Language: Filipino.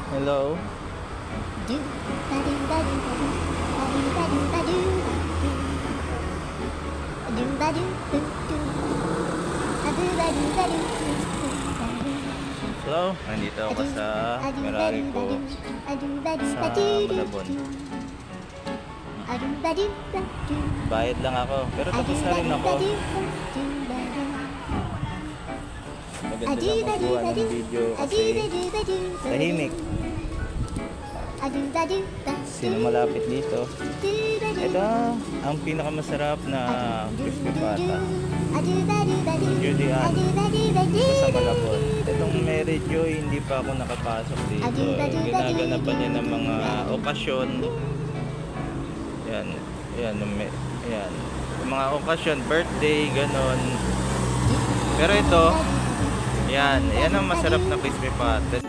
Hello? Hello? Nandito ako sa Meralco sa Malabon. Bayad lang ako, pero tapos na rin ako. Maganda lang magbuha ng video kasi tahimik. Sino malapit dito? Ito ang pinakamasarap na crispy pata. Julian. Ito sa Malabon. Itong Mary Joy, hindi pa ako nakapasok dito. Ginaganapan niya ng mga okasyon. Yan. Yan. Yan. Yung mga okasyon, birthday, ganon. Pero ito, yan. Yan ang masarap na crispy pata.